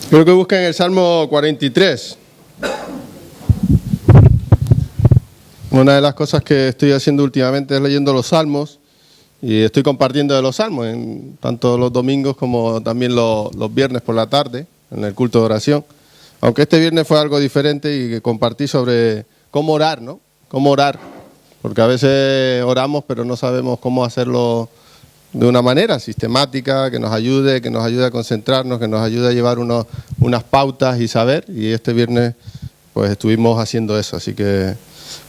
Creo que busquen el Salmo 43. Una de las cosas que estoy haciendo últimamente es leyendo los Salmos y estoy compartiendo de los Salmos, tanto los domingos como también los viernes por la tarde, en el culto de oración. Aunque este viernes fue algo diferente y que compartí sobre cómo orar, ¿no? Cómo orar, porque a veces oramos pero no sabemos cómo hacerlo de una manera sistemática, que nos ayude a concentrarnos, que nos ayude a llevar unas pautas y saber. Y este viernes pues estuvimos haciendo eso, así que...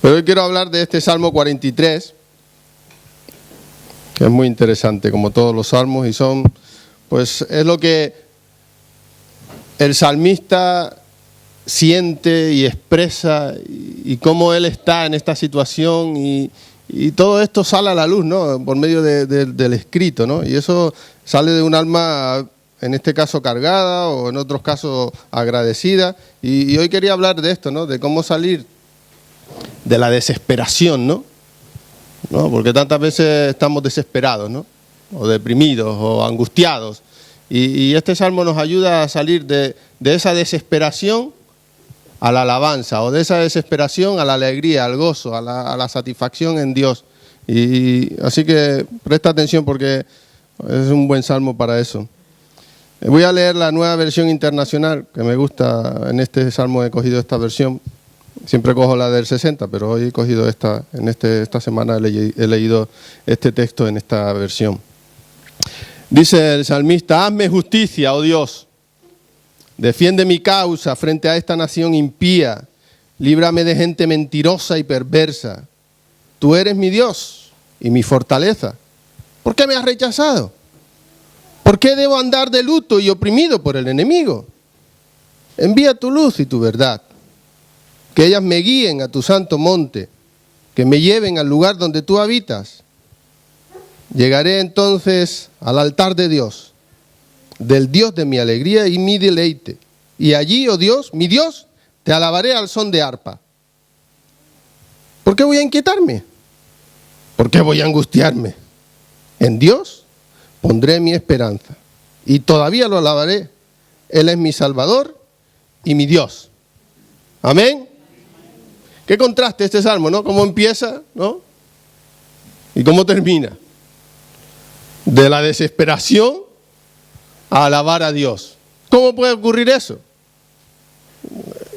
Pero hoy quiero hablar de este Salmo 43, que es muy interesante, como todos los salmos, y pues es lo que el salmista siente y expresa, y cómo él está en esta situación, y todo esto sale a la luz, ¿no? Por medio del escrito, ¿no? Y eso sale de un alma, en este caso cargada, o en otros casos agradecida. Y hoy quería hablar de esto, ¿no? De cómo salir de la desesperación, ¿no? Porque tantas veces estamos desesperados, ¿no? O deprimidos, o angustiados. Y este salmo nos ayuda a salir de esa desesperación a la alabanza, o de esa desesperación a la alegría, al gozo, a la satisfacción en Dios. Y así que presta atención porque es un buen salmo para eso. Voy a leer la Nueva Versión Internacional, que me gusta. En este salmo he cogido esta versión. Siempre cojo la del 60, pero hoy he cogido esta. Esta semana he leído este texto en esta versión. Dice el salmista: hazme justicia, oh Dios. Defiende mi causa frente a esta nación impía. Líbrame de gente mentirosa y perversa. Tú eres mi Dios y mi fortaleza. ¿Por qué me has rechazado? ¿Por qué debo andar de luto y oprimido por el enemigo? Envía tu luz y tu verdad. Que ellas me guíen a tu santo monte. Que me lleven al lugar donde tú habitas. Llegaré entonces al altar de Dios, del Dios de mi alegría y mi deleite. Y allí, oh Dios, mi Dios, te alabaré al son de arpa. ¿Por qué voy a inquietarme? ¿Por qué voy a angustiarme? En Dios pondré mi esperanza y todavía lo alabaré. Él es mi Salvador y mi Dios. Amén. Qué contraste este salmo, ¿no? Cómo empieza, ¿no? Y cómo termina. De la desesperación a alabar a Dios. ¿Cómo puede ocurrir eso?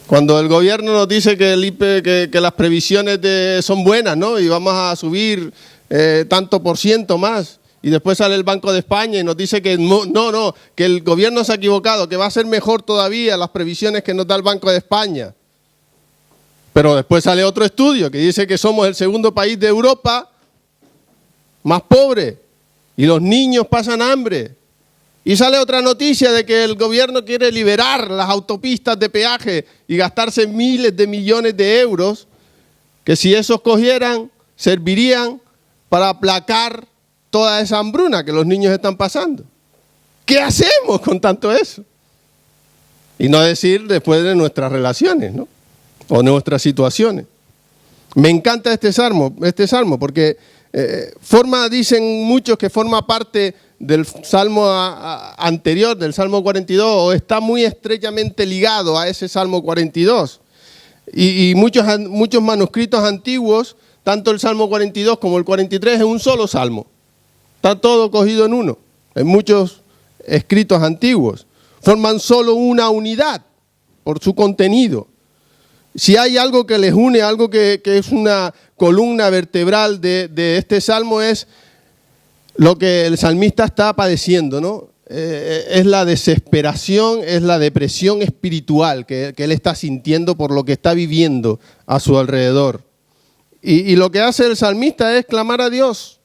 Cuando el gobierno nos dice que las previsiones son buenas, ¿no? Y vamos a subir tanto por ciento más. Y después sale el Banco de España y nos dice que no, que el gobierno se ha equivocado, que va a ser mejor todavía las previsiones que nos da el Banco de España. Pero después sale otro estudio que dice que somos el segundo país de Europa más pobre y los niños pasan hambre. Y sale otra noticia de que el gobierno quiere liberar las autopistas de peaje y gastarse miles de millones de euros, que si esos cogieran, servirían para aplacar toda esa hambruna que los niños están pasando. ¿Qué hacemos con tanto eso? Y no decir después de nuestras relaciones, ¿no? O nuestras situaciones. Me encanta este salmo porque dicen muchos que forma parte del salmo anterior, del Salmo 42, o está muy estrechamente ligado a ese Salmo 42. Y muchos manuscritos antiguos, tanto el Salmo 42 como el 43, es un solo salmo. Está todo cogido en uno. En muchos escritos antiguos forman solo una unidad por su contenido. Si hay algo que les une, algo que es una columna vertebral de este salmo, es lo que el salmista está padeciendo, ¿no? Es la desesperación, es la depresión espiritual que él está sintiendo por lo que está viviendo a su alrededor. Y lo que hace el salmista es clamar a Dios.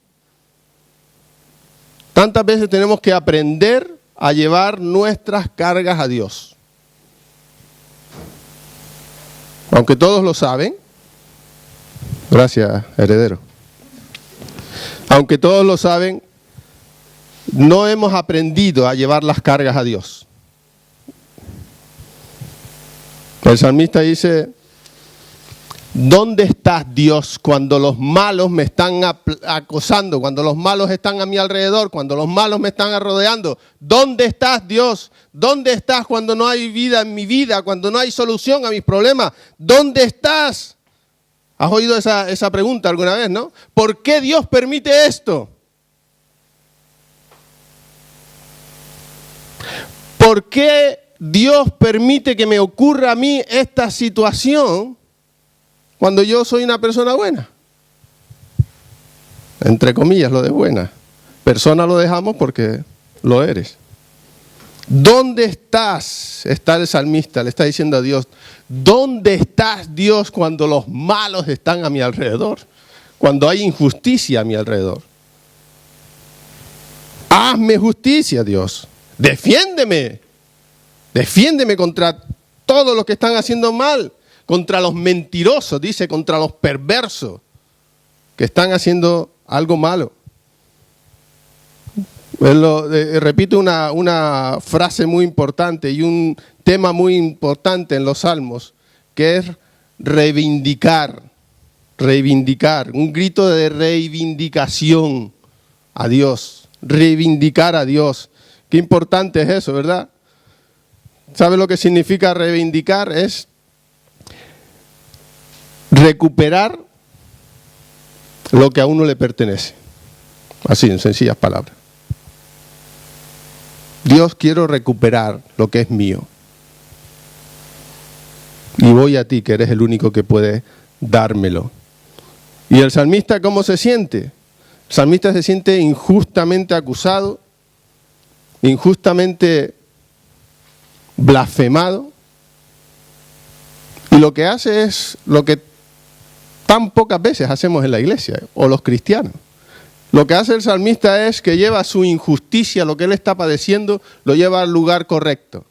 Tantas veces tenemos que aprender a llevar nuestras cargas a Dios. Aunque todos lo saben, gracias, heredero. Aunque todos lo saben, no hemos aprendido a llevar las cargas a Dios. El salmista dice: ¿Dónde estás, Dios, cuando los malos me están acosando, cuando los malos están a mi alrededor, cuando los malos me están rodeando? ¿Dónde estás, Dios? ¿Dónde estás cuando no hay vida en mi vida, cuando no hay solución a mis problemas? ¿Dónde estás? ¿Has oído esa pregunta alguna vez, no? ¿Por qué Dios permite esto? ¿Por qué Dios permite que me ocurra a mí esta situación cuando yo soy una persona buena? Entre comillas, lo de buena. Persona lo dejamos porque lo eres. ¿Dónde estás? Está el salmista, le está diciendo a Dios, ¿dónde estás, Dios, cuando los malos están a mi alrededor? Cuando hay injusticia a mi alrededor. Hazme justicia, Dios. Defiéndeme. Defiéndeme contra todos los que están haciendo mal. Contra los mentirosos, dice, contra los perversos que están haciendo algo malo. Repito una frase muy importante y un tema muy importante en los Salmos, que es reivindicar, un grito de reivindicación a Dios, reivindicar a Dios. Qué importante es eso, ¿verdad? ¿Sabe lo que significa reivindicar? Es recuperar lo que a uno le pertenece. Así, en sencillas palabras. Dios, quiero recuperar lo que es mío. Y voy a ti, que eres el único que puede dármelo. ¿Y el salmista cómo se siente? El salmista se siente injustamente acusado, injustamente blasfemado. Y lo que hace es lo que tan pocas veces hacemos en la iglesia, o los cristianos. Lo que hace el salmista es que lleva su injusticia, lo que él está padeciendo, lo lleva al lugar correcto.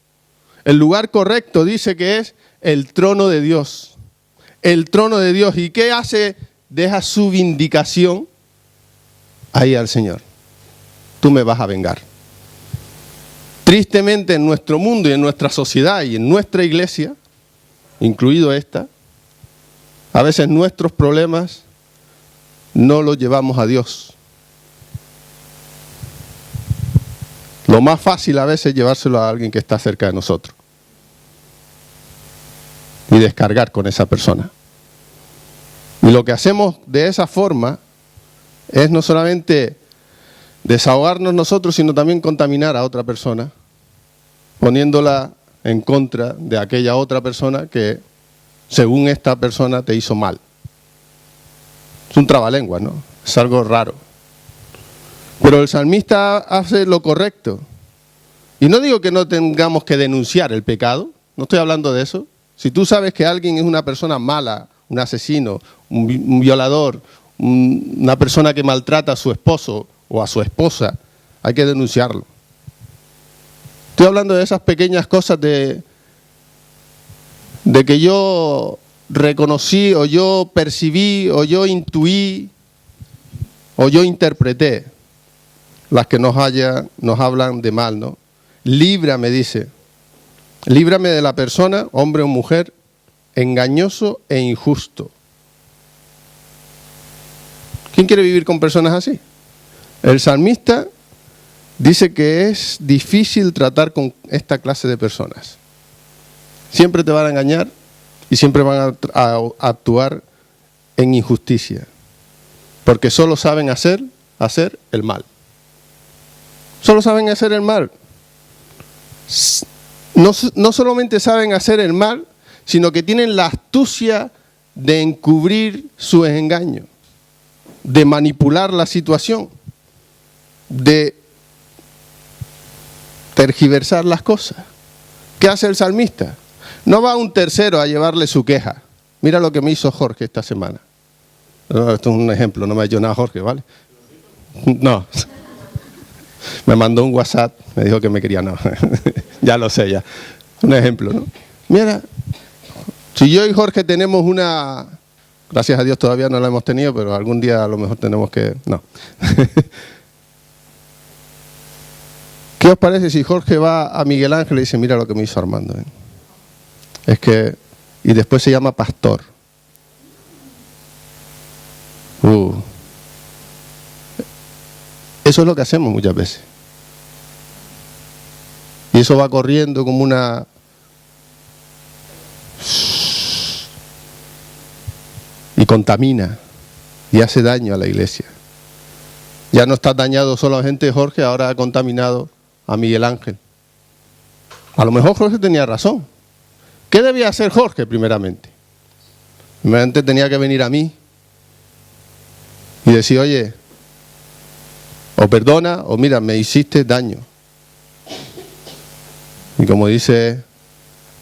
El lugar correcto dice que es el trono de Dios. El trono de Dios. ¿Y qué hace? Deja su vindicación ahí al Señor. Tú me vas a vengar. Tristemente en nuestro mundo y en nuestra sociedad y en nuestra iglesia, incluido esta, a veces nuestros problemas no los llevamos a Dios. Lo más fácil a veces es llevárselo a alguien que está cerca de nosotros y descargar con esa persona. Y lo que hacemos de esa forma es no solamente desahogarnos nosotros, sino también contaminar a otra persona, poniéndola en contra de aquella otra persona que, según esta persona, te hizo mal. Es un trabalenguas, ¿no? Es algo raro. Pero el salmista hace lo correcto. Y no digo que no tengamos que denunciar el pecado, no estoy hablando de eso. Si tú sabes que alguien es una persona mala, un asesino, un violador, una persona que maltrata a su esposo o a su esposa, hay que denunciarlo. Estoy hablando de esas pequeñas cosas de que yo reconocí, o yo percibí, o yo intuí, o yo interpreté, las que nos hablan de mal, ¿no? Líbrame, dice, líbrame de la persona, hombre o mujer, engañoso e injusto. ¿Quién quiere vivir con personas así? El salmista dice que es difícil tratar con esta clase de personas. Siempre te van a engañar y siempre van a actuar en injusticia, porque solo saben hacer el mal. Solo saben hacer el mal. No solamente saben hacer el mal, sino que tienen la astucia de encubrir su engaño, de manipular la situación, de tergiversar las cosas. ¿Qué hace el salmista? No va un tercero a llevarle su queja. Mira lo que me hizo Jorge esta semana. No, esto es un ejemplo, no me ha hecho nada Jorge, ¿vale? No. Me mandó un WhatsApp, me dijo que me quería, no. Ya lo sé, ya. Un ejemplo, ¿no? Mira, si yo y Jorge tenemos una... Gracias a Dios todavía no la hemos tenido, pero algún día a lo mejor tenemos que... No. ¿Qué os parece si Jorge va a Miguel Ángel y dice, mira lo que me hizo Armando? Es que... Y después se llama pastor. Eso es lo que hacemos muchas veces. Y eso va corriendo como una... y contamina y hace daño a la iglesia. Ya no está dañado solo a gente de Jorge, ahora ha contaminado a Miguel Ángel. A lo mejor Jorge tenía razón. ¿Qué debía hacer Jorge primeramente? Primeramente tenía que venir a mí y decir, oye, o perdona o mira, me hiciste daño. Y como dice,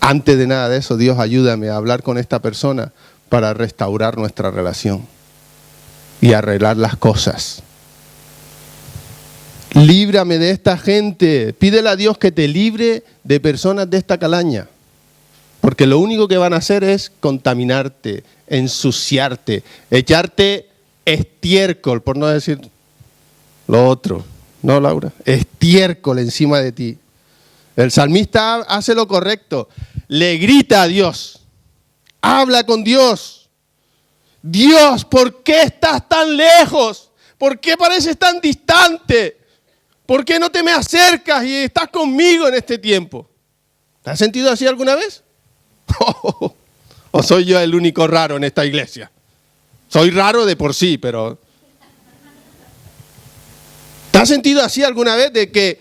antes de nada de eso, Dios, ayúdame a hablar con esta persona para restaurar nuestra relación y arreglar las cosas. Líbrame de esta gente. Pídele a Dios que te libre de personas de esta calaña. Porque lo único que van a hacer es contaminarte, ensuciarte, echarte estiércol, por no decir lo otro. ¿No, Laura? Estiércol encima de ti. El salmista hace lo correcto. Le grita a Dios. Habla con Dios. Dios, ¿por qué estás tan lejos? ¿Por qué pareces tan distante? ¿Por qué no te me acercas y estás conmigo en este tiempo? ¿Te has sentido así alguna vez? ¿O soy yo el único raro en esta iglesia? Soy raro de por sí, pero... ¿Te has sentido así alguna vez de que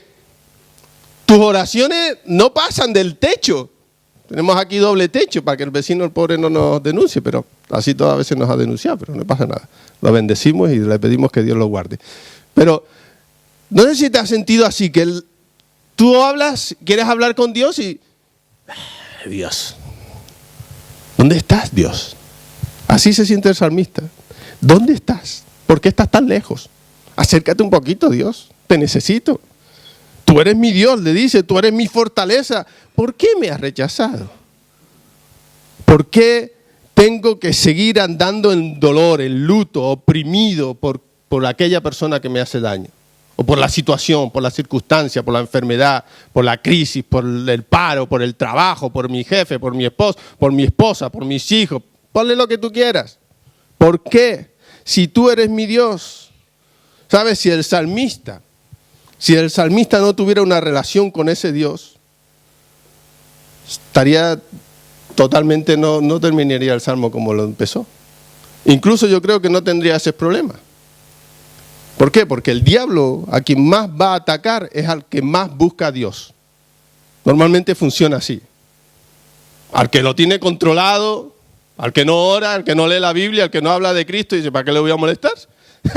tus oraciones no pasan del techo? Tenemos aquí doble techo para que el vecino, el pobre, no nos denuncie, pero así todas veces nos ha denunciado, pero no pasa nada. Lo bendecimos y le pedimos que Dios lo guarde. Pero no sé si te has sentido así, que tú hablas, quieres hablar con Dios y... Dios, ¿dónde estás, Dios? Así se siente el salmista. ¿Dónde estás? ¿Por qué estás tan lejos? Acércate un poquito, Dios. Te necesito. Tú eres mi Dios, le dice. Tú eres mi fortaleza. ¿Por qué me has rechazado? ¿Por qué tengo que seguir andando en dolor, en luto, oprimido por aquella persona que me hace daño? O por la situación, por la circunstancia, por la enfermedad, por la crisis, por el paro, por el trabajo, por mi jefe, por mi esposa, por mis hijos. Ponle lo que tú quieras. ¿Por qué? Si tú eres mi Dios. ¿Sabes? Si el salmista no tuviera una relación con ese Dios, estaría totalmente, no terminaría el salmo como lo empezó. Incluso yo creo que no tendría ese problema. ¿Por qué? Porque el diablo a quien más va a atacar es al que más busca a Dios. Normalmente funciona así. Al que lo tiene controlado, al que no ora, al que no lee la Biblia, al que no habla de Cristo, y dice, ¿para qué le voy a molestar?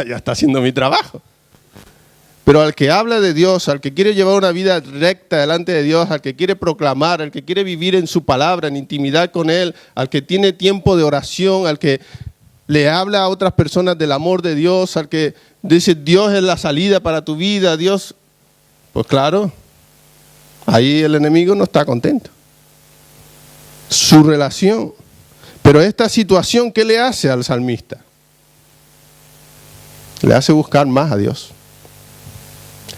Ya está haciendo mi trabajo. Pero al que habla de Dios, al que quiere llevar una vida recta delante de Dios, al que quiere proclamar, al que quiere vivir en su palabra, en intimidad con Él, al que tiene tiempo de oración, al que le habla a otras personas del amor de Dios, al que dice Dios es la salida para tu vida, Dios, pues claro, ahí el enemigo no está contento. Su relación. Pero esta situación, ¿qué le hace al salmista? Le hace buscar más a Dios.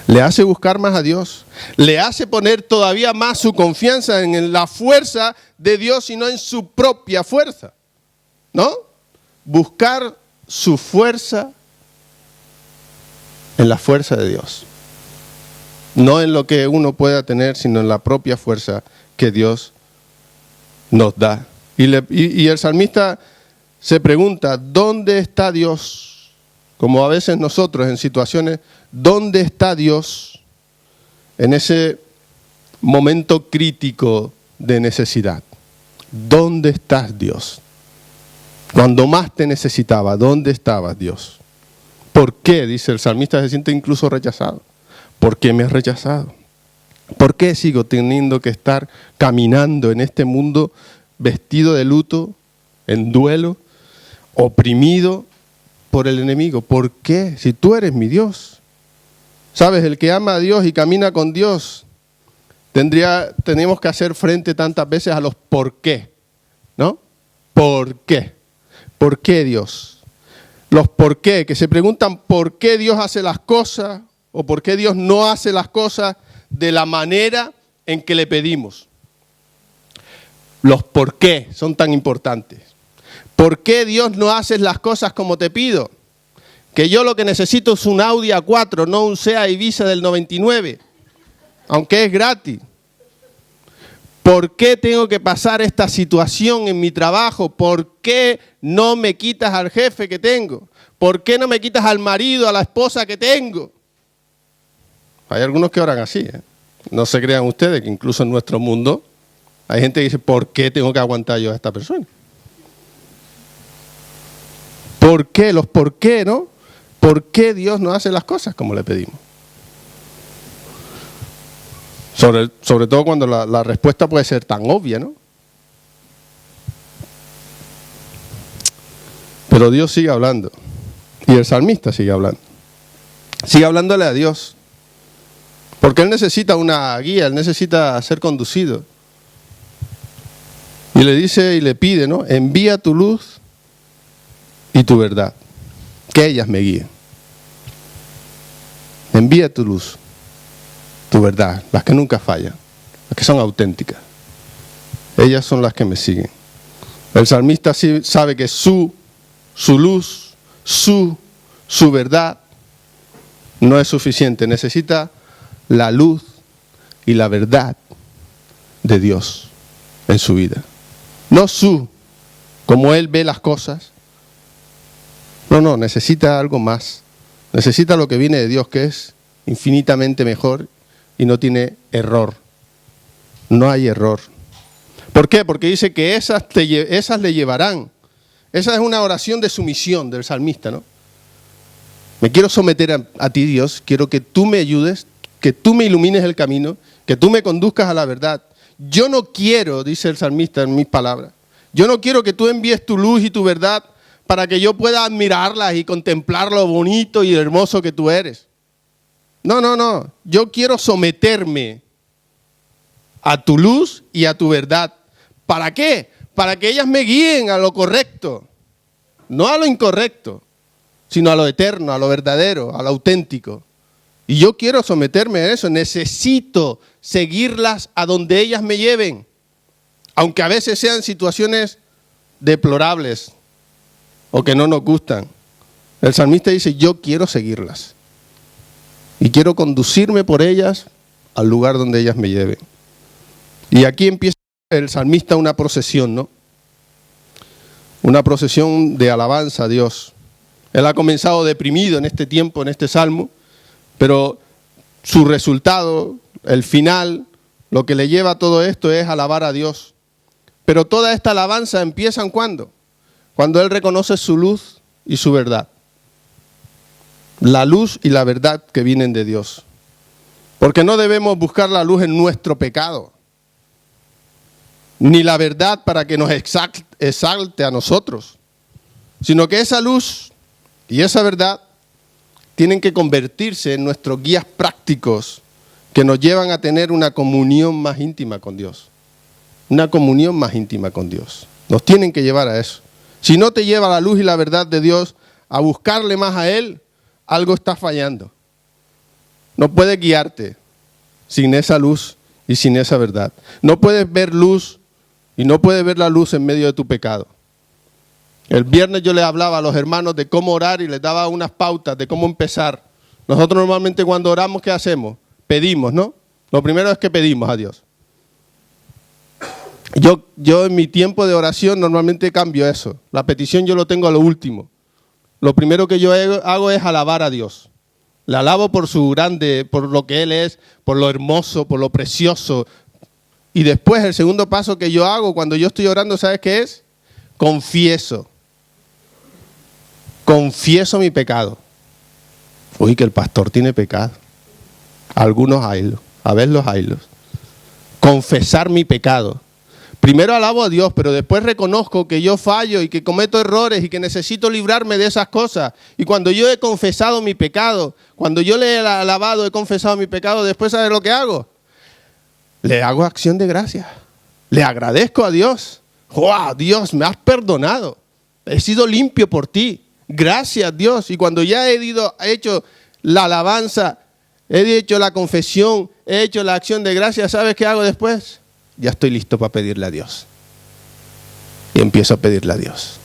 Le hace buscar más a Dios. Le hace poner todavía más su confianza en la fuerza de Dios y no en su propia fuerza. ¿No? Buscar su fuerza en la fuerza de Dios. No en lo que uno pueda tener, sino en la propia fuerza que Dios nos da. Y el salmista se pregunta, ¿dónde está Dios? Como a veces nosotros en situaciones, ¿dónde está Dios en ese momento crítico de necesidad? ¿Dónde estás, Dios? Cuando más te necesitaba, ¿dónde estabas, Dios? ¿Por qué? Dice el salmista, se siente incluso rechazado. ¿Por qué me has rechazado? ¿Por qué sigo teniendo que estar caminando en este mundo vestido de luto, en duelo, oprimido por el enemigo? ¿Por qué? Si tú eres mi Dios. ¿Sabes? El que ama a Dios y camina con Dios, tenemos que hacer frente tantas veces a los por qué, ¿no? ¿Por qué? ¿Por qué Dios? Los por qué, que se preguntan por qué Dios hace las cosas o por qué Dios no hace las cosas de la manera en que le pedimos. Los por qué son tan importantes. ¿Por qué Dios no hace las cosas como te pido? que yo lo que necesito es un Audi A4, no un Seat Ibiza del 99, aunque es gratis. ¿Por qué tengo que pasar esta situación en mi trabajo? ¿Por qué no me quitas al jefe que tengo? ¿Por qué no me quitas al marido, a la esposa que tengo? Hay algunos que oran así, ¿eh? No se crean ustedes que incluso en nuestro mundo hay gente que dice, ¿por qué tengo que aguantar yo a esta persona? ¿Por qué? Los por qué, ¿no? ¿Por qué Dios no hace las cosas como le pedimos? Sobre todo cuando la respuesta puede ser tan obvia, ¿no? Pero Dios sigue hablando. Y el salmista sigue hablando. Sigue hablándole a Dios. Porque Él necesita una guía, Él necesita ser conducido. Y le dice y le pide, ¿no? Envía tu luz y tu verdad. Que ellas me guíen. Envía tu luz. Tu verdad, las que nunca fallan, las que son auténticas. Ellas son las que me siguen. El salmista sí sabe que su luz, su verdad no es suficiente. Necesita la luz y la verdad de Dios en su vida. No como él ve las cosas. No, necesita algo más. Necesita lo que viene de Dios, que es infinitamente mejor y no tiene error. No hay error. ¿Por qué? Porque dice que esas le llevarán. Esa es una oración de sumisión del salmista, ¿no? Me quiero someter a ti, Dios. Quiero que tú me ayudes, que tú me ilumines el camino, que tú me conduzcas a la verdad. Yo no quiero, dice el salmista en mis palabras, yo no quiero que tú envíes tu luz y tu verdad para que yo pueda admirarlas y contemplar lo bonito y hermoso que tú eres. No. Yo quiero someterme a tu luz y a tu verdad. ¿Para qué? Para que ellas me guíen a lo correcto. No a lo incorrecto, sino a lo eterno, a lo verdadero, a lo auténtico. Y yo quiero someterme a eso. Necesito seguirlas a donde ellas me lleven. Aunque a veces sean situaciones deplorables o que no nos gustan. El salmista dice, yo quiero seguirlas. Y quiero conducirme por ellas al lugar donde ellas me lleven. Y aquí empieza el salmista una procesión, ¿no? Una procesión de alabanza a Dios. Él ha comenzado deprimido en este tiempo, en este salmo, pero su resultado, el final, lo que le lleva a todo esto es alabar a Dios. Pero toda esta alabanza empieza ¿cuándo? Cuando él reconoce su luz y su verdad. La luz y la verdad que vienen de Dios. Porque no debemos buscar la luz en nuestro pecado, ni la verdad para que nos exalte a nosotros, sino que esa luz y esa verdad tienen que convertirse en nuestros guías prácticos que nos llevan a tener una comunión más íntima con Dios. Una comunión más íntima con Dios. Nos tienen que llevar a eso. Si no te lleva la luz y la verdad de Dios a buscarle más a Él, algo está fallando. No puedes guiarte sin esa luz y sin esa verdad. No puedes ver luz y no puedes ver la luz en medio de tu pecado. El viernes yo les hablaba a los hermanos de cómo orar y les daba unas pautas de cómo empezar. Nosotros normalmente cuando oramos, ¿qué hacemos? Pedimos, ¿no? Lo primero es que pedimos a Dios. Yo en mi tiempo de oración normalmente cambio eso. La petición yo lo tengo a lo último. Lo primero que yo hago es alabar a Dios. Le alabo por su grande, por lo que Él es, por lo hermoso, por lo precioso. Y después el segundo paso que yo hago cuando yo estoy orando, ¿sabes qué es? Confieso. Confieso mi pecado. Uy, que el pastor tiene pecado. Algunos haylos, a ver los haylos. Confesar mi pecado. Primero alabo a Dios, pero después reconozco que yo fallo y que cometo errores y que necesito librarme de esas cosas. Y cuando yo he confesado mi pecado, cuando yo le he alabado, he confesado mi pecado, después ¿sabes lo que hago? Le hago acción de gracias. Le agradezco a Dios. ¡Wow! Dios, me has perdonado. He sido limpio por ti. Gracias, Dios. Y cuando ya he hecho la alabanza, he hecho la confesión, he hecho la acción de gracias, ¿sabes qué hago después? Ya estoy listo para pedirle a Dios. Y empiezo a pedirle a Dios.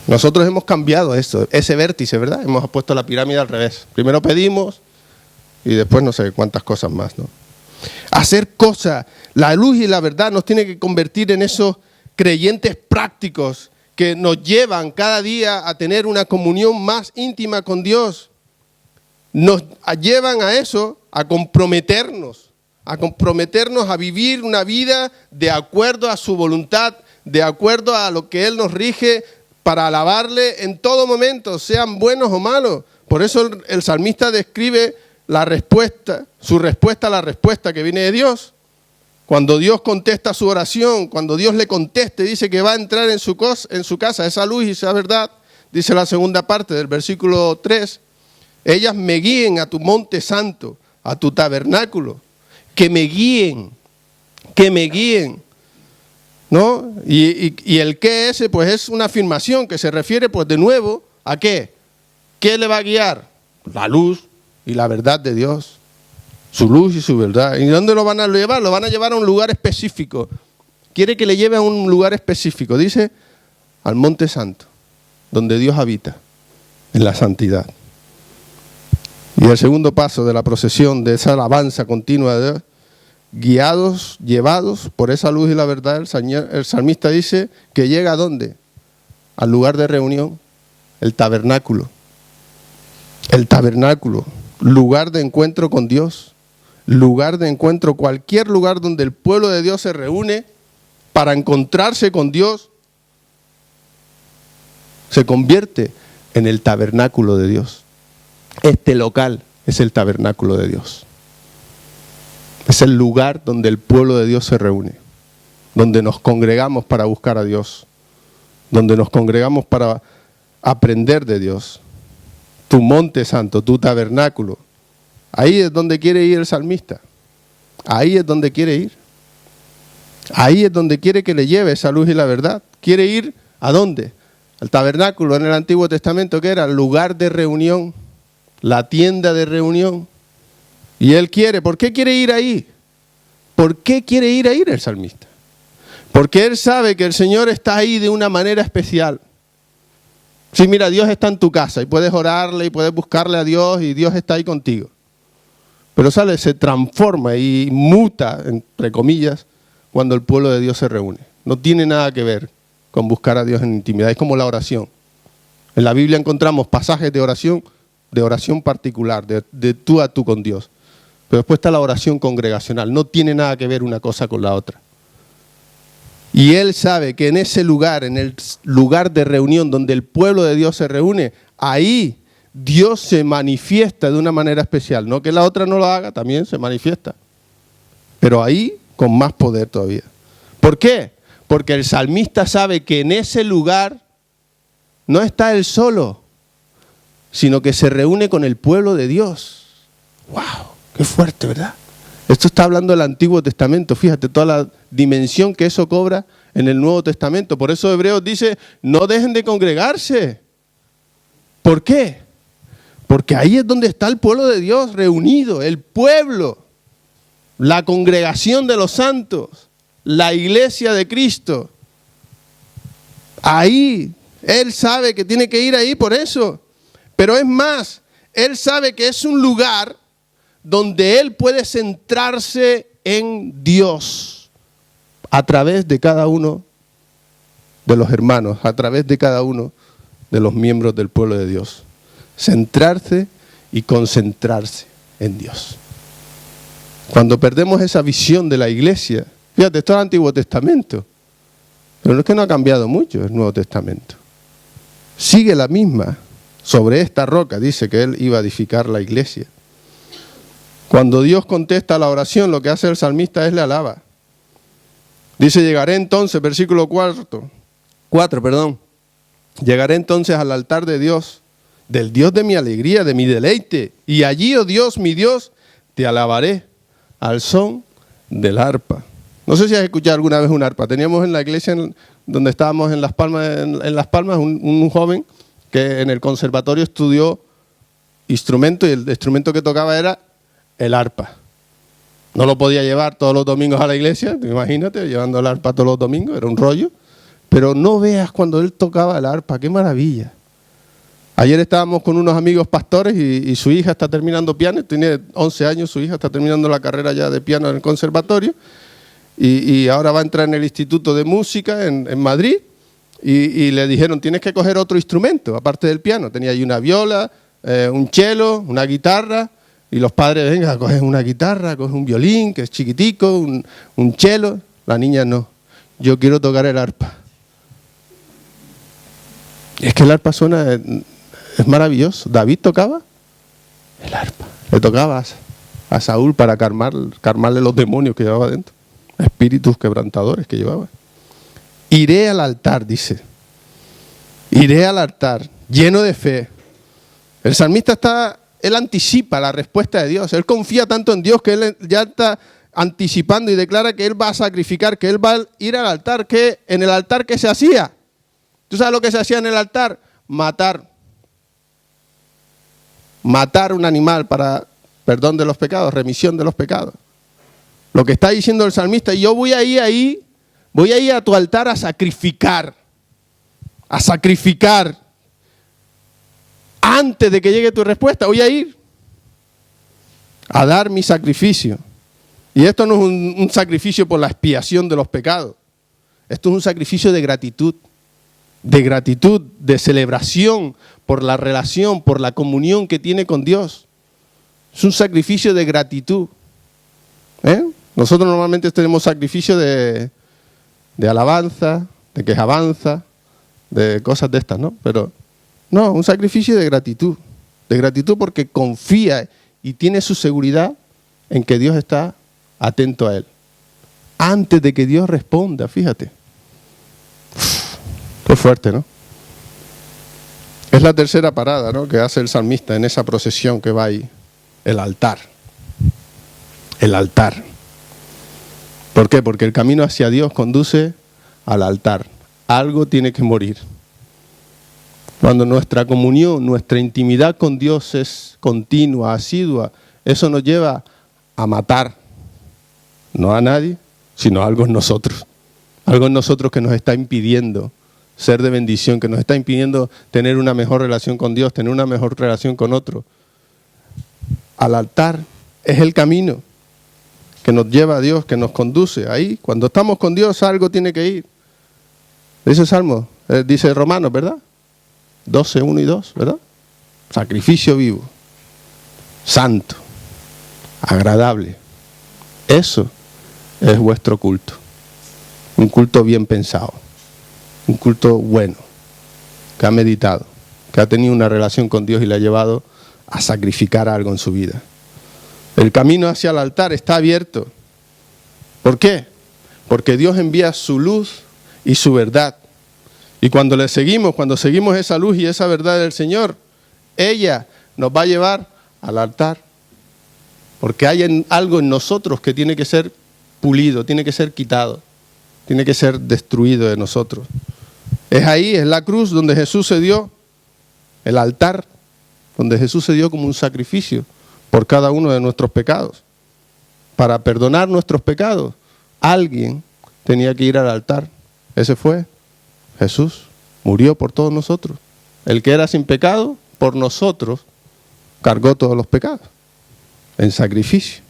Nosotros hemos cambiado esto, ese vértice, ¿verdad? Hemos puesto la pirámide al revés. Primero pedimos y después no sé cuántas cosas más, ¿no? Hacer cosas, la luz y la verdad nos tiene que convertir en esos creyentes prácticos que nos llevan cada día a tener una comunión más íntima con Dios. Nos llevan a eso, a comprometernos a vivir una vida de acuerdo a su voluntad, de acuerdo a lo que Él nos rige para alabarle en todo momento, sean buenos o malos. Por eso el salmista describe la respuesta, su respuesta a la respuesta que viene de Dios. Cuando Dios contesta su oración, cuando Dios le conteste, dice que va a entrar en su casa esa luz y esa verdad, dice la segunda parte del versículo 3, ellas me guíen a tu monte santo, a tu tabernáculo, que me guíen, ¿no? Y el qué ese, pues es una afirmación que se refiere, pues de nuevo, ¿a qué? ¿Qué le va a guiar? La luz y la verdad de Dios. Su luz y su verdad. ¿Y dónde lo van a llevar? Lo van a llevar a un lugar específico. Quiere que le lleve a un lugar específico. Dice, al Monte Santo, donde Dios habita, en la santidad. Y el segundo paso de la procesión, de esa alabanza continua de Dios, guiados, llevados por esa luz y la verdad, el salmista dice que llega ¿a dónde? Al lugar de reunión, el tabernáculo. El tabernáculo, lugar de encuentro con Dios. Lugar de encuentro, cualquier lugar donde el pueblo de Dios se reúne para encontrarse con Dios, se convierte en el tabernáculo de Dios. Este local es el tabernáculo de Dios. Es el lugar donde el pueblo de Dios se reúne, donde nos congregamos para buscar a Dios, donde nos congregamos para aprender de Dios. Tu monte santo, tu tabernáculo. Ahí es donde quiere ir el salmista. Ahí es donde quiere ir. Ahí es donde quiere que le lleve esa luz y la verdad. ¿Quiere ir a dónde? Al tabernáculo en el Antiguo Testamento, que era el lugar de reunión, la tienda de reunión. Y él quiere, ¿por qué quiere ir ahí? ¿Por qué quiere ir ahí el salmista? Porque él sabe que el Señor está ahí de una manera especial. Sí, mira, Dios está en tu casa y puedes orarle y puedes buscarle a Dios y Dios está ahí contigo. Pero se transforma y muta, entre comillas, cuando el pueblo de Dios se reúne. No tiene nada que ver con buscar a Dios en intimidad. Es como la oración. En la Biblia encontramos pasajes de oración particular, de tú a tú con Dios. Pero después está la oración congregacional. No tiene nada que ver una cosa con la otra. Y él sabe que en ese lugar, en el lugar de reunión donde el pueblo de Dios se reúne, ahí Dios se manifiesta de una manera especial. No que la otra no lo haga, también se manifiesta. Pero ahí con más poder todavía. ¿Por qué? Porque el salmista sabe que en ese lugar no está él solo, sino que se reúne con el pueblo de Dios. ¡Wow! ¡Qué fuerte!, ¿verdad? Esto está hablando del Antiguo Testamento. Fíjate toda la dimensión que eso cobra en el Nuevo Testamento. Por eso Hebreos dice, no dejen de congregarse. ¿Por qué? Porque ahí es donde está el pueblo de Dios reunido, el pueblo, la congregación de los santos, la iglesia de Cristo. Ahí, él sabe que tiene que ir ahí por eso. Pero es más, él sabe que es un lugar donde él puede centrarse en Dios a través de cada uno de los hermanos, a través de cada uno de los miembros del pueblo de Dios. Centrarse y concentrarse en Dios. Cuando perdemos esa visión de la iglesia, fíjate, esto es el Antiguo Testamento, pero no es que no ha cambiado mucho el Nuevo Testamento. Sigue la misma. Sobre esta roca dice que él iba a edificar la iglesia. Cuando Dios contesta la oración, lo que hace el salmista es le alaba. Dice, llegaré entonces, versículo 4, llegaré entonces al altar de Dios, del Dios de mi alegría, de mi deleite, y allí, oh Dios, mi Dios, te alabaré al son del arpa. No sé si has escuchado alguna vez un arpa. Teníamos en la iglesia donde estábamos en Las Palmas, un joven que en el conservatorio estudió instrumento y el instrumento que tocaba era el arpa. No lo podía llevar todos los domingos a la iglesia, imagínate, llevando el arpa todos los domingos, era un rollo. Pero no veas cuando él tocaba el arpa, qué maravilla. Ayer estábamos con unos amigos pastores y su hija está terminando piano, tiene 11 años, su hija está terminando la carrera ya de piano en el conservatorio y ahora va a entrar en el Instituto de Música en Madrid y le dijeron, tienes que coger otro instrumento, aparte del piano. Tenía ahí una viola, un cello, una guitarra y los padres, venga, cogen una guitarra, cogen un violín que es chiquitico, un cello. La niña no, yo quiero tocar el arpa. Es que el arpa suena... Es maravilloso. David tocaba el arpa. Le tocaba a Saúl para calmarle los demonios que llevaba dentro. Espíritus quebrantadores que llevaba. Iré al altar, dice. Iré al altar, lleno de fe. El salmista él anticipa la respuesta de Dios. Él confía tanto en Dios que él ya está anticipando y declara que él va a sacrificar, que él va a ir al altar. Que en el altar, ¿qué se hacía? ¿Tú sabes lo que se hacía en el altar? Matar un animal para perdón de los pecados, remisión de los pecados. Lo que está diciendo el salmista, yo voy a ir a tu altar a sacrificar antes de que llegue tu respuesta, voy a ir a dar mi sacrificio. Y esto no es un sacrificio por la expiación de los pecados, esto es un sacrificio de gratitud, de celebración por la relación, por la comunión que tiene con Dios. Es un sacrificio de gratitud. Nosotros normalmente tenemos sacrificio de alabanza, de quejabanza, de cosas de estas, ¿no? Pero no, un sacrificio de gratitud porque confía y tiene su seguridad en que Dios está atento a él. Antes de que Dios responda, fíjate. Qué fuerte, ¿no? Es la tercera parada, ¿no?, que hace el salmista en esa procesión que va ahí. El altar. El altar. ¿Por qué? Porque el camino hacia Dios conduce al altar. Algo tiene que morir. Cuando nuestra comunión, nuestra intimidad con Dios es continua, asidua, eso nos lleva a matar. No a nadie, sino a algo en nosotros. Algo en nosotros que nos está impidiendo ser de bendición, que nos está impidiendo tener una mejor relación con Dios, tener una mejor relación con otro. Al altar es el camino que nos lleva a Dios, que nos conduce. Ahí, cuando estamos con Dios, algo tiene que ir. Dice Salmo, dice Romanos, ¿verdad? 12, 1 y 2, ¿verdad? Sacrificio vivo, santo, agradable. Eso es vuestro culto. Un culto bien pensado. Un culto bueno, que ha meditado, que ha tenido una relación con Dios y le ha llevado a sacrificar algo en su vida. El camino hacia el altar está abierto. ¿Por qué? Porque Dios envía su luz y su verdad. Y cuando le seguimos, cuando seguimos esa luz y esa verdad del Señor, ella nos va a llevar al altar. Porque hay algo en nosotros que tiene que ser pulido, tiene que ser quitado, tiene que ser destruido de nosotros. Es ahí, es la cruz donde Jesús se dio, el altar, donde Jesús se dio como un sacrificio por cada uno de nuestros pecados. Para perdonar nuestros pecados, alguien tenía que ir al altar. Ese fue Jesús, murió por todos nosotros. El que era sin pecado, por nosotros, cargó todos los pecados en sacrificio.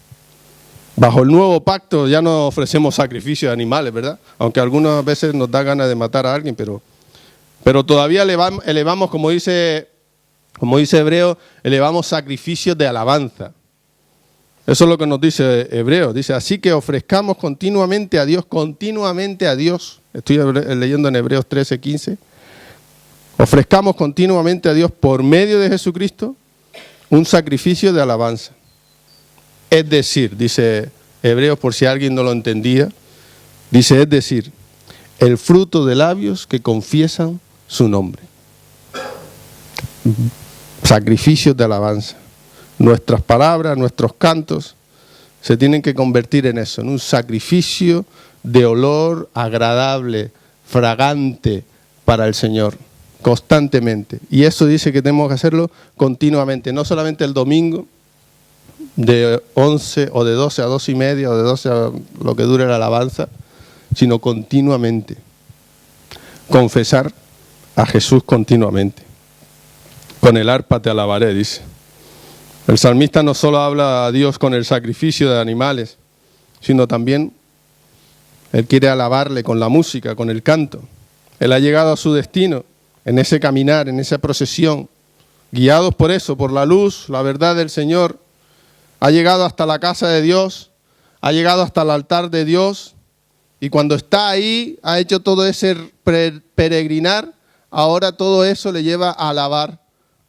Bajo el nuevo pacto ya no ofrecemos sacrificios de animales, ¿verdad? Aunque algunas veces nos da ganas de matar a alguien, pero todavía elevamos, como dice Hebreo, elevamos sacrificios de alabanza. Eso es lo que nos dice Hebreo. Dice, así que ofrezcamos continuamente a Dios. Estoy leyendo en Hebreos 13, 15. Ofrezcamos continuamente a Dios por medio de Jesucristo un sacrificio de alabanza. Es decir, dice Hebreos, por si alguien no lo entendía, dice, es decir, el fruto de labios que confiesan su nombre. Sacrificios de alabanza. Nuestras palabras, nuestros cantos, se tienen que convertir en eso, en un sacrificio de olor agradable, fragante para el Señor, constantemente. Y eso dice que tenemos que hacerlo continuamente, no solamente el domingo, de 11 o de 12 a 12 y media o de 12 a lo que dure la alabanza, sino continuamente. confesar a Jesús continuamente. Con el arpa te alabaré, dice. El salmista no solo habla a Dios con el sacrificio de animales, sino también él quiere alabarle con la música, con el canto. Él ha llegado a su destino en ese caminar, en esa procesión, guiados por eso, por la luz, la verdad del Señor. Ha llegado hasta la casa de Dios, ha llegado hasta el altar de Dios, y cuando está ahí, ha hecho todo ese peregrinar, ahora todo eso le lleva a alabar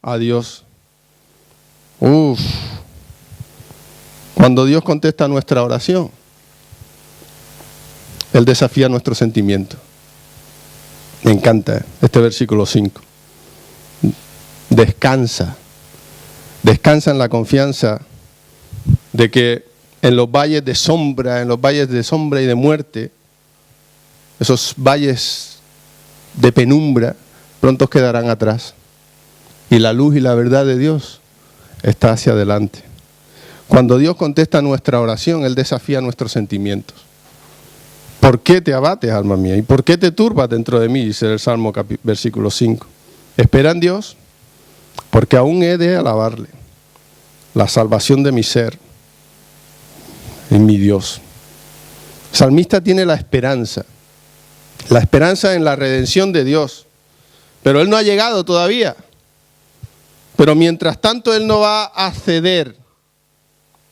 a Dios. Cuando Dios contesta nuestra oración, Él desafía nuestro sentimiento. Me encanta este versículo 5. Descansa en la confianza de que en los valles de sombra y de muerte, esos valles de penumbra pronto quedarán atrás. Y la luz y la verdad de Dios está hacia adelante. Cuando Dios contesta nuestra oración, Él desafía nuestros sentimientos. ¿Por qué te abates, alma mía? ¿Y por qué te turbas dentro de mí? Dice el Salmo versículo 5. Espera en Dios, porque aún he de alabarle. La salvación de mi ser en mi Dios. El salmista tiene la esperanza en la redención de Dios, pero él no ha llegado todavía. Pero mientras tanto él no va a ceder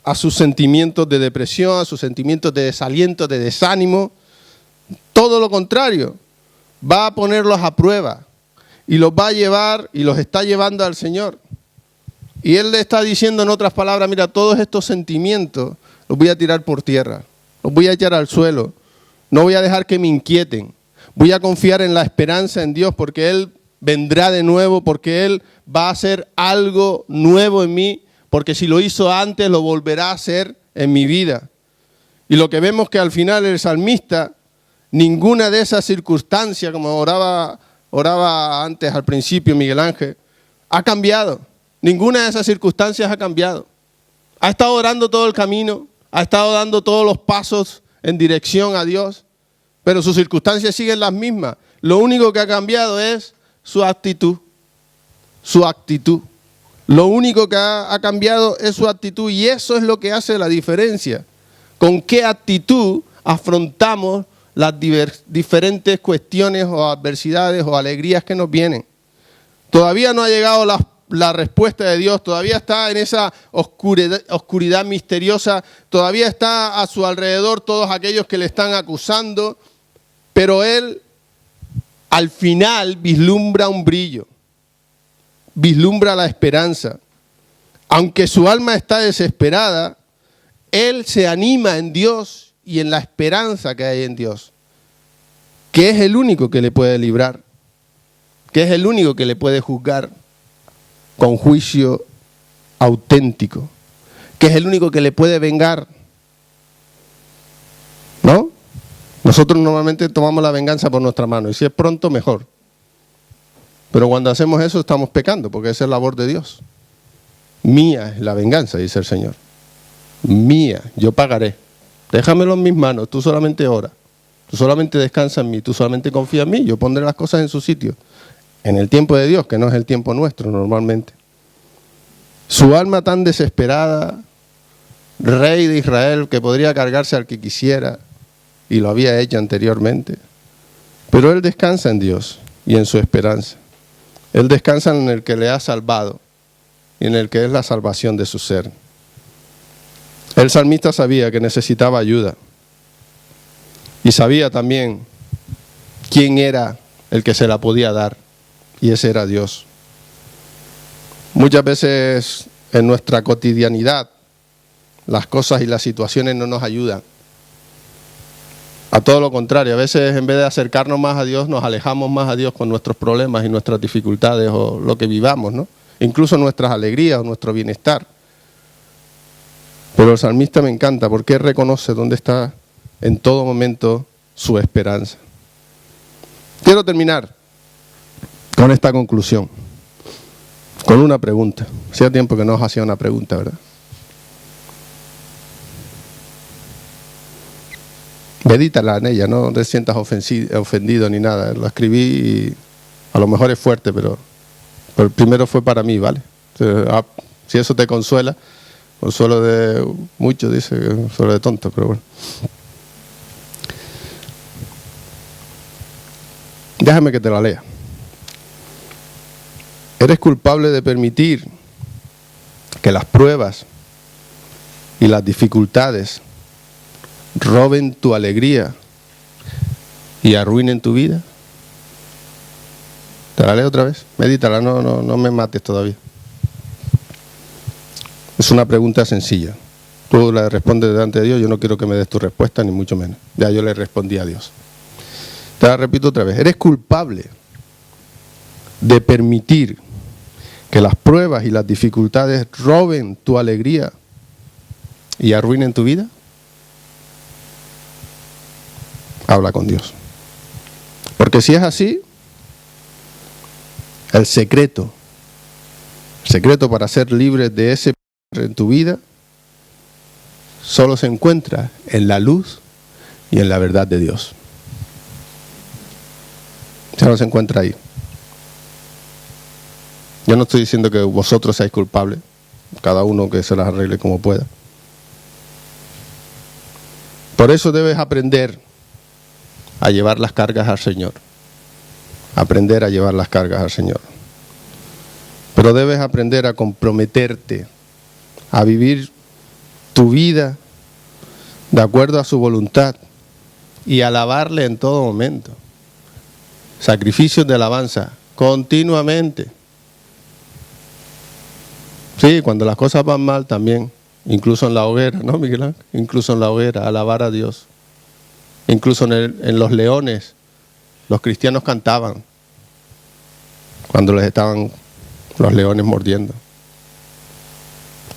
a sus sentimientos de depresión, a sus sentimientos de desaliento, de desánimo. Todo lo contrario, va a ponerlos a prueba y los va a llevar y los está llevando al Señor. Y Él le está diciendo en otras palabras, mira, todos estos sentimientos los voy a tirar por tierra, los voy a echar al suelo, no voy a dejar que me inquieten, voy a confiar en la esperanza en Dios porque Él vendrá de nuevo, porque Él va a hacer algo nuevo en mí, porque si lo hizo antes, lo volverá a hacer en mi vida. Y lo que vemos que al final el salmista, ninguna de esas circunstancias, como oraba antes al principio Miguel Ángel, ha cambiado. Ninguna de esas circunstancias ha cambiado. Ha estado orando todo el camino, ha estado dando todos los pasos en dirección a Dios, pero sus circunstancias siguen las mismas. Lo único que ha cambiado es su actitud. Su actitud. Lo único que ha cambiado es su actitud y eso es lo que hace la diferencia. ¿Con qué actitud afrontamos las diferentes cuestiones o adversidades o alegrías que nos vienen? Todavía no ha llegado la respuesta de Dios, todavía está en esa oscuridad misteriosa, todavía está a su alrededor todos aquellos que le están acusando, pero Él al final vislumbra un brillo. Vislumbra la esperanza. Aunque su alma está desesperada, él se anima en Dios y en la esperanza que hay en Dios, que es el único que le puede librar, que es el único que le puede juzgar con juicio auténtico, que es el único que le puede vengar. ¿No? Nosotros normalmente tomamos la venganza por nuestra mano y si es pronto, mejor. Pero cuando hacemos eso estamos pecando, porque esa es labor de Dios. Mía es la venganza, dice el Señor. Mía, yo pagaré. Déjamelo en mis manos, tú solamente ora. Tú solamente descansa en mí, tú solamente confía en mí. Yo pondré las cosas en su sitio. En el tiempo de Dios, que no es el tiempo nuestro normalmente. Su alma tan desesperada, rey de Israel, que podría cargarse al que quisiera, y lo había hecho anteriormente. Pero él descansa en Dios y en su esperanza. Él descansa en el que le ha salvado y en el que es la salvación de su ser. El salmista sabía que necesitaba ayuda y sabía también quién era el que se la podía dar y ese era Dios. Muchas veces en nuestra cotidianidad las cosas y las situaciones no nos ayudan. A todo lo contrario, a veces en vez de acercarnos más a Dios, nos alejamos más a Dios con nuestros problemas y nuestras dificultades o lo que vivamos, ¿no? Incluso nuestras alegrías o nuestro bienestar. Pero el salmista me encanta porque él reconoce dónde está en todo momento su esperanza. Quiero terminar con esta conclusión, con una pregunta. Hacía tiempo que no os hacía una pregunta, ¿verdad? Medítala en ella, no te sientas ofendido ni nada. Lo escribí y a lo mejor es fuerte, pero el primero fue para mí, ¿vale? Si eso te consuela, consuelo de muchos, dice, consuelo de tontos, pero bueno. Déjame que te la lea. Eres culpable de permitir que las pruebas y las dificultades roben tu alegría y arruinen tu vida. Te la leo otra vez. Medítala, no me mates todavía. Es una pregunta sencilla. Tú la respondes delante de Dios. Yo no quiero que me des tu respuesta, ni mucho menos. Ya yo le respondí a Dios. Te la repito otra vez. Eres culpable de permitir que las pruebas y las dificultades roben tu alegría y arruinen tu vida. Habla con Dios. Porque si es así, el secreto para ser libre de ese en tu vida solo se encuentra en la luz y en la verdad de Dios. Solo se encuentra ahí. Yo no estoy diciendo que vosotros seáis culpables, cada uno que se las arregle como pueda. Por eso debes aprender a llevar las cargas al Señor. Aprender a llevar las cargas al Señor. Pero debes aprender a comprometerte, a vivir tu vida de acuerdo a su voluntad y alabarle en todo momento. Sacrificios de alabanza, continuamente. Sí, cuando las cosas van mal también, incluso en la hoguera, ¿no, Miguel Ángel? Incluso en la hoguera, alabar a Dios. Incluso en los leones, los cristianos cantaban cuando les estaban los leones mordiendo.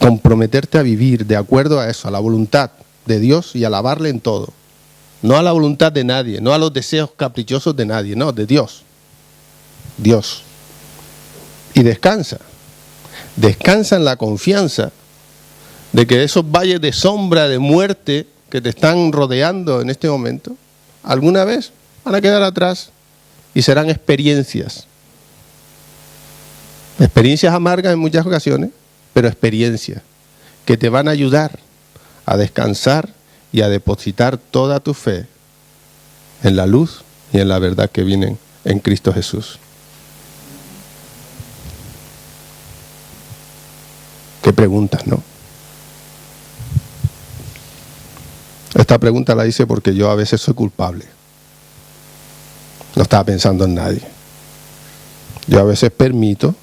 Comprometerte a vivir de acuerdo a eso, a la voluntad de Dios y alabarle en todo. No a la voluntad de nadie, no a los deseos caprichosos de nadie, no, de Dios. Dios. Y descansa. Descansa en la confianza de que esos valles de sombra, de muerte que te están rodeando en este momento, alguna vez van a quedar atrás y serán experiencias. Experiencias amargas en muchas ocasiones, pero experiencias que te van a ayudar a descansar y a depositar toda tu fe en la luz y en la verdad que vienen en Cristo Jesús. ¿Qué preguntas, no? Esta pregunta la hice porque yo a veces soy culpable. No estaba pensando en nadie. Yo a veces permito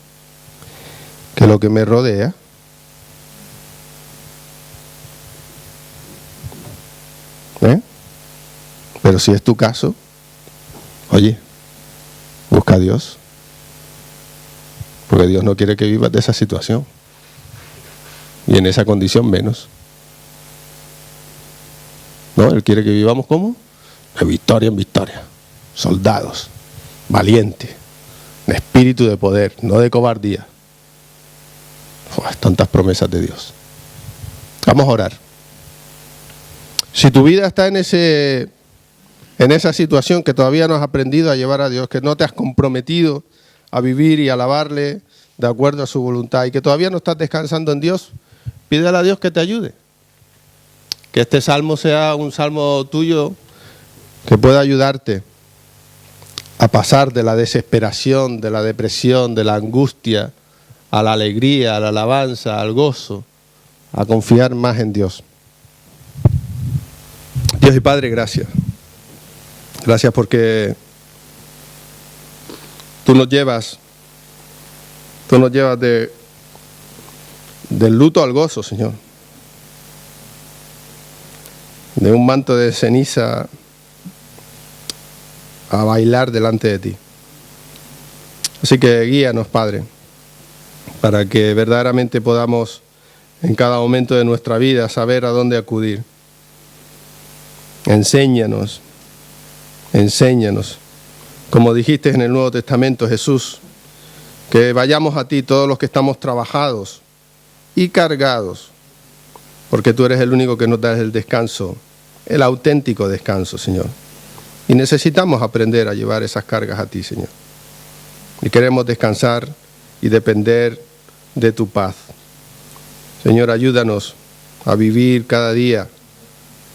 que lo que me rodea pero si es tu caso, oye, busca a Dios, porque Dios no quiere que vivas de esa situación y en esa condición menos. No, Él quiere que vivamos como de victoria en victoria, soldados, valientes, en espíritu de poder, no de cobardía. Tantas promesas de Dios. Vamos a orar. Si tu vida está en esa situación que todavía no has aprendido a llevar a Dios, que no te has comprometido a vivir y alabarle de acuerdo a su voluntad y que todavía no estás descansando en Dios, pídele a Dios que te ayude. Que este salmo sea un salmo tuyo que pueda ayudarte a pasar de la desesperación, de la depresión, de la angustia, a la alegría, a la alabanza, al gozo, a confiar más en Dios. Dios y Padre, gracias. Gracias porque tú nos llevas del luto al gozo, Señor. De un manto de ceniza a bailar delante de ti. Así que guíanos, Padre, para que verdaderamente podamos en cada momento de nuestra vida saber a dónde acudir. Enséñanos, como dijiste en el Nuevo Testamento, Jesús, que vayamos a ti todos los que estamos trabajados y cargados, porque tú eres el único que nos da el descanso el auténtico descanso, Señor. Y necesitamos aprender a llevar esas cargas a ti, Señor. Y queremos descansar y depender de tu paz. Señor, ayúdanos a vivir cada día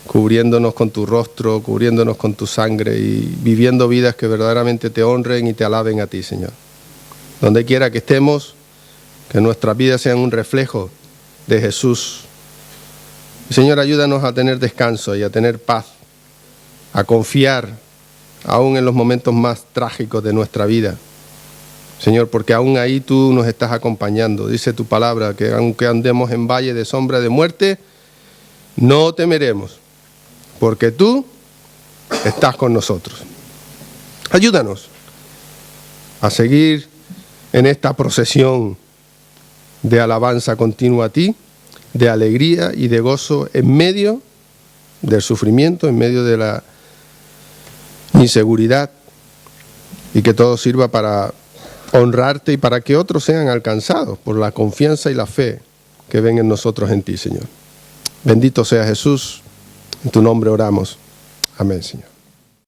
cubriéndonos con tu rostro, cubriéndonos con tu sangre y viviendo vidas que verdaderamente te honren y te alaben a ti, Señor. Donde quiera que estemos, que nuestras vidas sean un reflejo de Jesús. Y, Señor, ayúdanos a tener descanso y a tener paz, a confiar aún en los momentos más trágicos de nuestra vida. Señor, porque aún ahí tú nos estás acompañando. Dice tu palabra que aunque andemos en valle de sombra de muerte, no temeremos, porque tú estás con nosotros. Ayúdanos a seguir en esta procesión de alabanza continua a ti, de alegría y de gozo en medio del sufrimiento, en medio de la inseguridad, y que todo sirva para honrarte y para que otros sean alcanzados por la confianza y la fe que ven en nosotros en ti, Señor. Bendito sea Jesús, en tu nombre oramos. Amén, Señor.